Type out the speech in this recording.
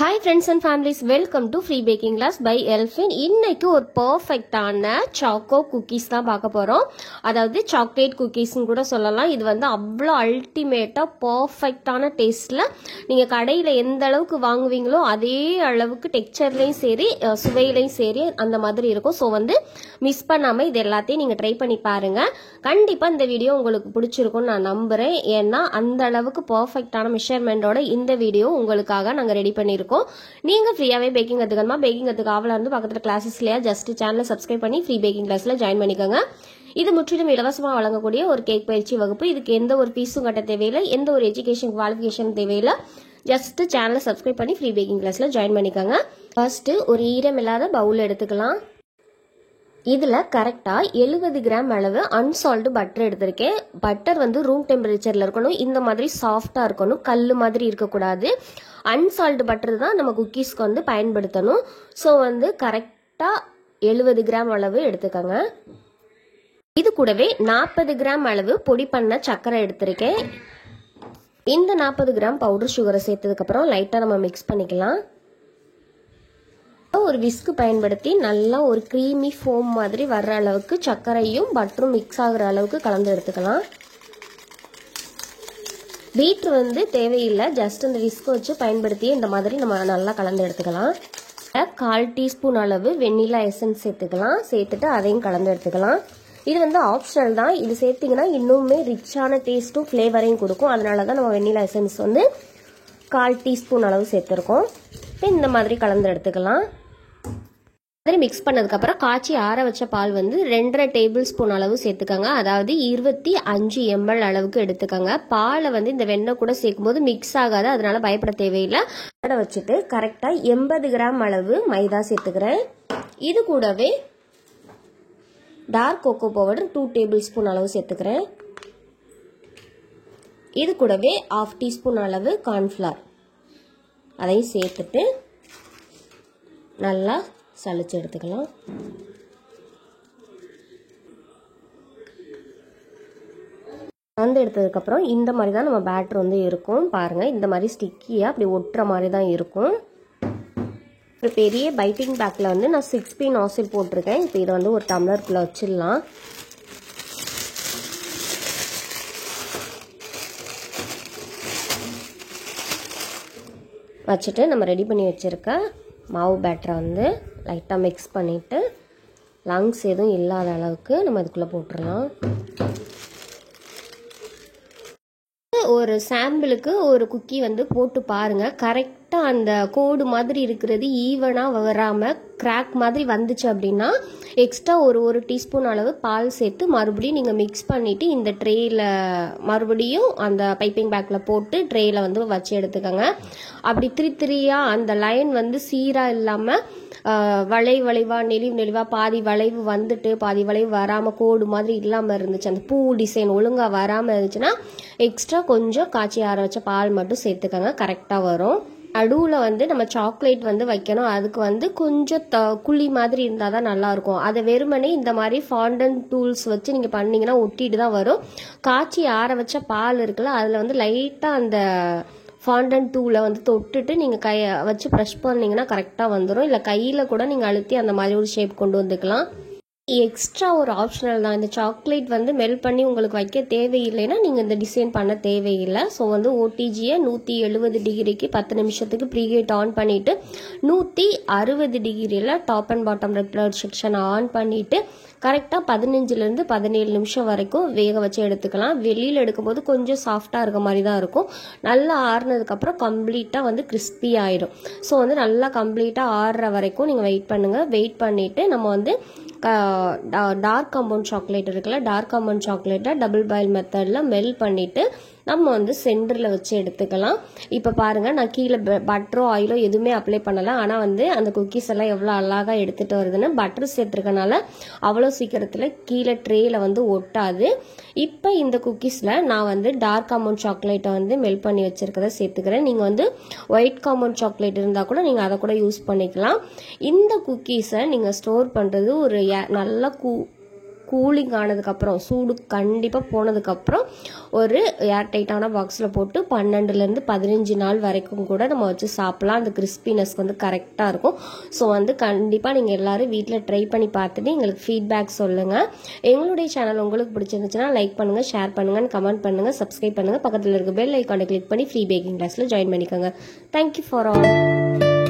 Hi friends and families, welcome to Free Baking Class by Elfin. இன்னைக்கு ஒரு பர்ஃபெக்ட்டான choco cookies தான் பார்க்க போறோம். அதாவது சாக்லேட் குக்கீஸ்னு கூட சொல்லலாம். இது வந்து அவ்வளோ அல்டிமேட்டா பர்ஃபெக்ட்டான டேஸ்ட்ல நீங்க கடையில எந்த அளவுக்கு வாங்குவீங்களோ அதே அளவுக்கு டெக்ஸ்சர்லயும் சரி சுவையிலையும் சரி அந்த மாதிரி இருக்கும். ஸோ வந்து மிஸ் பண்ணாம இது எல்லாத்தையும் நீங்க ட்ரை பண்ணி பாருங்க. கண்டிப்பா இந்த வீடியோ உங்களுக்கு பிடிச்சிருக்கும்னு நான் நம்புறேன். ஏன்னா அந்த அளவுக்கு பர்ஃபெக்ட்டான மெஷர்மெண்டோட இந்த வீடியோ உங்களுக்காக நாங்கள் ரெடி பண்ணிருக்கோம். நீங்க ஃப்ரீயாவே பேக்கிங் கத்துக்கணுமா, பேக்கிங் கத்துக்க ஆவலா இருந்து பக்கத்துல கிளாஸஸ் இல்லையா, ஜஸ்ட் சேனலை சப்ஸ்கிரைப் பண்ணி ஃப்ரீ பேக்கிங் கிளாஸ்ல ஜாயின் பண்ணிக்கோங்க. இது முற்றிலும் இலவசமா வழங்கக்கூடிய ஒரு கேக் பயிற்சி வகுப்பு. இதுக்கு எந்த ஒரு ஃபீஸும் கட்ட தேவையில்லை, எந்த ஒரு எஜுகேஷன் குவாலிஃபிகேஷன் தேவையில்லை. ஜஸ்ட் சேனலை சப்ஸ்கிரைப் பண்ணி ஃப்ரீ பேக்கிங் கிளாஸ்ல ஜாயின் பண்ணிக்கோங்க. ஃபர்ஸ்ட் ஒரு ஈரம் இல்லாத பவுல் எடுத்துக்கலாம். இதில் கரெக்டாக 70 கிராம் அளவு அன்சால்டு பட்டர் எடுத்திருக்கேன். பட்டர் வந்து ரூம் டெம்பரேச்சரில் இருக்கணும், இந்த மாதிரி சாஃப்டாக இருக்கணும், கல் மாதிரி இருக்கக்கூடாது. அன்சால்டு பட்டர் தான் நம்ம குக்கீஸ்க்கு வந்து பயன்படுத்தணும். ஸோ வந்து கரெக்டாக 70 கிராம் அளவு எடுத்துக்கோங்க. இது கூடவே 40 கிராம் அளவு பொடி பண்ண சர்க்கரை எடுத்திருக்கேன். இந்த 40 கிராம் பவுடர் சுகரை சேர்த்ததுக்கப்புறம் லைட்டாக நம்ம மிக்ஸ் பண்ணிக்கலாம். ஒரு விஸ்கு பயன்படுத்தி நல்லா ஒரு க்ரீமி ஃபோம் மாதிரி வர்ற அளவுக்கு சர்க்கரையும் பட்டரும் மிக்ஸ் ஆகுற அளவுக்கு கலந்து எடுத்துக்கலாம். பீட்ரு வந்து தேவையில்லை, ஜஸ்ட் இந்த விஸ்கு வச்சு பயன்படுத்தி இந்த மாதிரி நம்ம நல்லா கலந்து எடுத்துக்கலாம். 1/4 டீஸ்பூன் அளவு வெண்ணிலா எசன்ஸ் சேர்த்துக்கலாம். சேர்த்துட்டு அதையும் கலந்து எடுத்துக்கலாம். இது வந்து ஆப்ஷனல் தான், இது சேர்த்திங்கன்னா இன்னுமே ரிச்சான டேஸ்ட்டும் ஃப்ளேவரையும் கொடுக்கும். அதனால தான் நம்ம வெண்ணிலா எசன்ஸ் வந்து 1/4 டீஸ்பூன் அளவு சேர்த்துருக்கோம். இந்த மாதிரி கலந்து எடுத்துக்கலாம். மாதிரி மிக்ஸ் பண்ணதுக்கப்புறம் காய்ச்சி ஆற வச்ச பால் வந்து 2.5 டேபிள் ஸ்பூன் அளவு சேர்த்துக்கோங்க. அதாவது 25 ml அளவுக்கு எடுத்துக்கோங்க. பாலை வந்து இந்த வெண்ணெய் கூட சேர்க்கும் போது மிக்ஸ் ஆகாது, அதனால பயப்பட தேவையில்லை. அட வச்சுட்டு கரெக்டாக 80 கிராம் அளவு மைதா சேர்த்துக்கிறேன். இது கூடவே dark cocoa powder 2 tablespoon அளவு சேர்த்துக்கிறேன். இது கூடவே 1/2 டீஸ்பூன் அளவு கார்ன்ஃப்ளவர் அதையும் சேர்த்துட்டு நல்லா சளிச்சு எடுத்துக்கலாம். வந்து எடுத்ததுக்கப்புறம் இந்த மாதிரி தான் நம்ம பேட்டர் வந்து இருக்கும். பாருங்கள், இந்த மாதிரி ஸ்டிக்கியாக அப்படி ஒட்டுற மாதிரி தான் இருக்கும். ஒரு பெரிய பைப்பிங் பேக்கில் வந்து நான் 6P நாசில் போட்டிருக்கேன். இப்போ இதை வந்து ஒரு டம்ளருக்குள்ளே வச்சிடலாம். வச்சுட்டு நம்ம ரெடி பண்ணி வச்சுருக்க மாவு பேட்டரை வந்து லைட்டாக மிக்ஸ் பண்ணிவிட்டு லங்ஸ் எதுவும் இல்லாத அளவுக்கு நம்ம இதுக்குள்ளே போட்டுடலாம். ஒரு சாம்பிளுக்கு ஒரு குக்கி வந்து போட்டு பாருங்கள். கரெக்டாக அந்த கோடு மாதிரி இருக்கிறது ஈவனாக வராமல் கிராக் மாதிரி வந்துச்சு அப்படின்னா எக்ஸ்ட்ரா ஒரு டீஸ்பூன் அளவு பால் சேர்த்து மறுபடியும் நீங்கள் மிக்ஸ் பண்ணிவிட்டு இந்த ட்ரேயில் மறுபடியும் அந்த பைப்பிங் பேக்கில் போட்டு ட்ரேயில் வந்து வச்சு எடுத்துக்கோங்க. அப்படி திரியாக அந்த லைன் வந்து சீராக இல்லாமல் வளைவாக நெளிவாக பாதி வளைவு வந்துட்டு பாதி வளைவு வராமல் கோடு மாதிரி இல்லாமல் இருந்துச்சு, அந்த பூ டிசைன் ஒழுங்காக வராமல் இருந்துச்சுன்னா எக்ஸ்ட்ரா கொஞ்சம் காய்ச்சி ஆற வச்ச பால் மட்டும் சேர்த்துக்கோங்க, கரெக்டாக வரும். நடுவில் வந்து நம்ம சாக்லேட் வந்து வைக்கணும். அதுக்கு வந்து கொஞ்சம் குழி மாதிரி இருந்தால் தான் நல்லாயிருக்கும். அதை வெறுமனே இந்த மாதிரி ஃபாண்டன் டூல்ஸ் வச்சு நீங்கள் பண்ணிங்கன்னா ஒட்டிட்டு தான் வரும். காய்ச்சி ஆற வச்ச பால் இருக்குல்ல, அதில் வந்து லைட்டாக அந்த ஃபாண்டன் டூலை வந்து தொட்டுட்டு நீங்கள் கையை வச்சு ப்ரெஷ் பண்ணிங்கன்னா கரெக்டாக வந்துடும். இல்லை கையில் கூட நீங்கள் அழுத்தி அந்த மாதிரி ஒரு ஷேப் கொண்டு வந்துக்கலாம். எக்ஸ்ட்ரா ஒரு ஆப்ஷனல் தான். இந்த சாக்லேட் வந்து மெல்ட் பண்ணி உங்களுக்கு வைக்க தேவையில்லைன்னா நீங்கள் இந்த டிசைன் பண்ண தேவையில்லை. ஸோ வந்து ஓடிஜியை 170 டிகிரிக்கு 10 நிமிஷத்துக்கு ப்ரீஹீட் ஆன் பண்ணிவிட்டு 160 டிகிரியில் டாப் அண்ட் பாட்டம் ரெகுலர் செக்ஷனை ஆன் பண்ணிவிட்டு கரெக்டாக 15லேருந்து 17 நிமிஷம் வரைக்கும் வேக வச்சு எடுத்துக்கலாம். வெளியில் எடுக்கும்போது கொஞ்சம் சாஃப்டாக இருக்க மாதிரி தான் இருக்கும். நல்லா ஆறுனதுக்கப்புறம் கம்ப்ளீட்டாக வந்து கிறிஸ்பி ஆகிடும். ஸோ வந்து நல்லா கம்ப்ளீட்டாக ஆறுற வரைக்கும் நீங்கள் வெயிட் பண்ணுங்கள். வெயிட் பண்ணிவிட்டு நம்ம வந்து டார்க் காம்பவுண்ட் சாக்லேட் இருக்குல்ல, டார்க் காம்பவுண்ட் சாக்லேட்டை டபுள் பாயில் மெத்தடில் மெல்ட் பண்ணிவிட்டு நம்ம வந்து சென்டரில் வச்சு எடுத்துக்கலாம். இப்போ பாருங்கள், நான் கீழே பட்டரோ ஆயிலோ எதுவுமே அப்ளை பண்ணலை. ஆனால் வந்து அந்த குக்கீஸ் எல்லாம் எவ்வளோ அழகாக எடுத்துகிட்டு வருதுன்னு பட்டர் சேர்த்துருக்கனால அவ்வளோ சீக்கிரத்தில் கீழே ட்ரேயில் வந்து ஒட்டாது. இப்போ இந்த குக்கீஸில் நான் வந்து டார்க் காம்பவுண்ட் சாக்லேட்டை வந்து மெல்ட் பண்ணி வச்சுருக்கதை சேர்த்துக்கிறேன். நீங்கள் வந்து ஒயிட் காம்பவுண்ட் சாக்லேட் இருந்தால் கூட நீங்கள் அதை கூட யூஸ் பண்ணிக்கலாம். இந்த குக்கீஸை நீங்கள் ஸ்டோர் பண்ணுறது ஒரு நல்லா கூலிங் ஆனதுக்கப்புறம், சூடு கண்டிப்பாக போனதுக்கப்புறம் ஒரு ஏர்டைட்டான பாக்ஸில் போட்டு 12லேருந்து 15 நாள் வரைக்கும் கூட நம்ம வச்சு சாப்பிட்லாம். அந்த கிறிஸ்பினஸ்க்கு வந்து கரெக்டாக இருக்கும். ஸோ வந்து கண்டிப்பாக நீங்கள் எல்லோரும் வீட்டில் ட்ரை பண்ணி பார்த்துட்டு எங்களுக்கு ஃபீட்பேக் சொல்லுங்கள். எங்களுடைய சேனல் உங்களுக்கு பிடிச்சிருந்துச்சுன்னா லைக் பண்ணுங்கள், ஷேர் பண்ணுங்கள், கமெண்ட் பண்ணுங்கள், சப்ஸ்கிரைப் பண்ணுங்கள். பக்கத்தில் இருக்க பெல் ஐக்கானை கிளிக் பண்ணி ஃப்ரீ பேக்கிங் கிளாஸில் ஜாயின் பண்ணிக்கோங்க. Thank you for all.